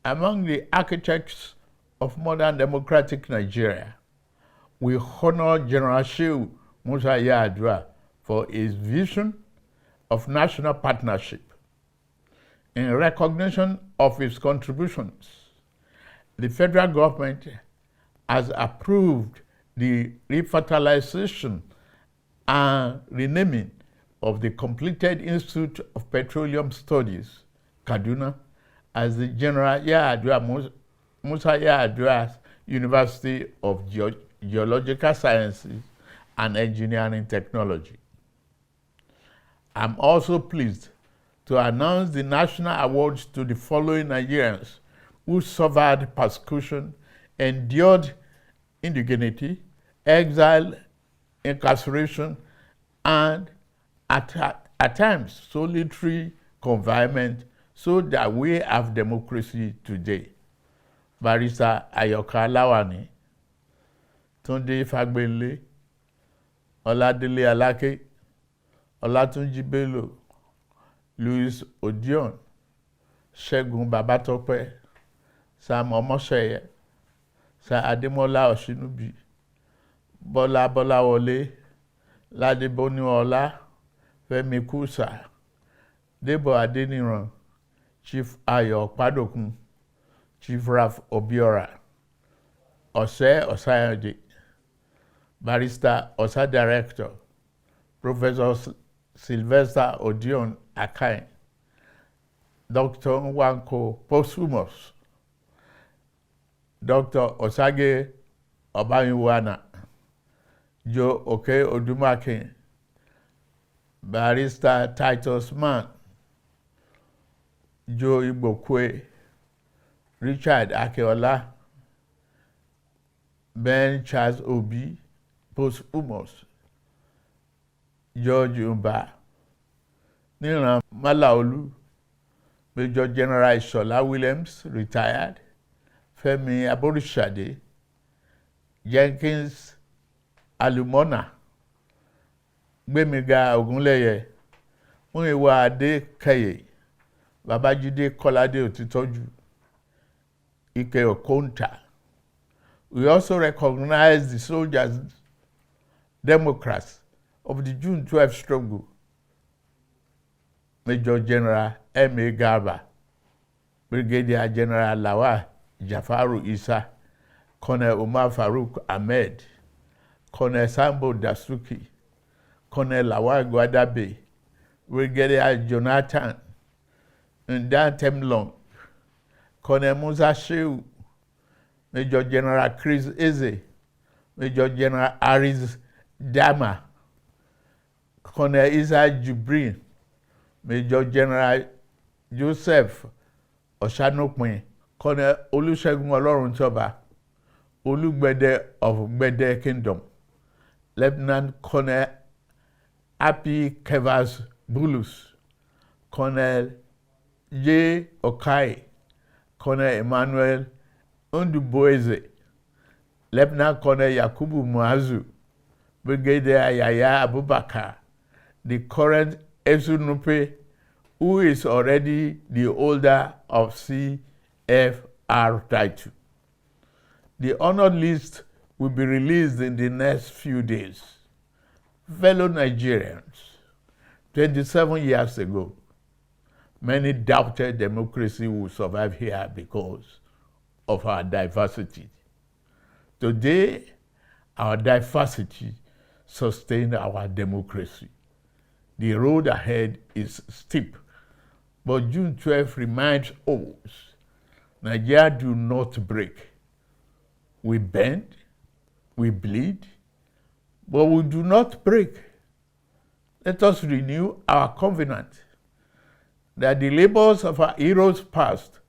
Among the architects of modern democratic Nigeria, we honor General Shehu Musa Yar'Adua for his vision of national partnership. In recognition of his contributions, the federal government has approved the refertilization and renaming of the completed Institute of Petroleum Studies, Kaduna, as the General Musa Yar'Adua University of Geological Sciences and Engineering Technology. I'm also pleased to announce the national awards to the following Nigerians who suffered persecution, endured indignity, exile, incarceration, and at times solitary confinement so that we have democracy today. Barrister Ayoka Lawani, Tunde Fagbele, Oladele Alake, Olatunji Bello, Louis Odion, Segun Babatope, Sam Omoseye, Sir Ademola Oshinubi, Bola Bolawole, Ladeboni Ola, Femi Kusa, Debo Adeniran, Chief Ayo Padokun, Chief Raf Obiora, Ose Osayode, Barrister Osa Director, Professor Sylvester Odion Akai, Dr. Nwanko Posthumous, Dr. Osage Obayinwana, Joe Oke Odumakin, Barrister Titus Mann, Joe Igbokwe, Richard Akeola, Ben Charles Obi, Posthumous, George Umba, Niran Malaolu, Major General Shola Williams, retired, Femi Aborishade, Jenkins Alumona, Gbemiga Ogunleye, Muyiwa Adekaye, Babajide Kolade Otitoju, Ike Okonta. We also recognize the soldiers, Democrats of the June 12 struggle, Major General M.A. Garba, Brigadier General Lawal Jafaru Isa, Colonel Umar Farouk Ahmed, Colonel Sambo Dasuki, Colonel Lawal Gwadabe, Brigadier Jonathan Ndan Temlong, Colonel Musa Shehu, Major General Chris Eze, Major General Aris Dama, Colonel Isa Jibrin, Major General Joseph Oshanopin, Colonel Olusegun Oloruntoba, Olugbede of Gbede Kingdom, Lieutenant Colonel Happy Kevas Bulus, Colonel J. Okai, Colonel Emmanuel Unduboeze, Lieutenant Colonel Yakubu Muazu, Brigadier Yaya Abubakar, the current Esunupe, who is already the holder of CFR title. The honored list will be released in the next few days. Fellow Nigerians, 27 years ago, many doubted democracy would survive here because of our diversity. Today, our diversity sustains our democracy. The road ahead is steep, but June 12 reminds us, Nigeria do not break. We bend, we bleed, but we do not break. Let us renew our covenant that the labors of our heroes past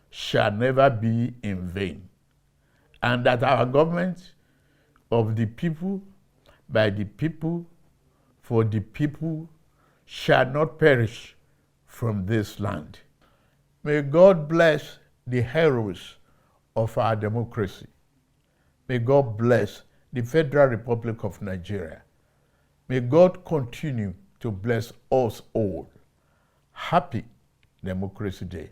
shall never be in vain, and that our government of the people, by the people, for the people, shall not perish from this land. May God bless the heroes of our democracy. May God bless the Federal Republic of Nigeria. May God continue to bless us all. Happy Democracy Day.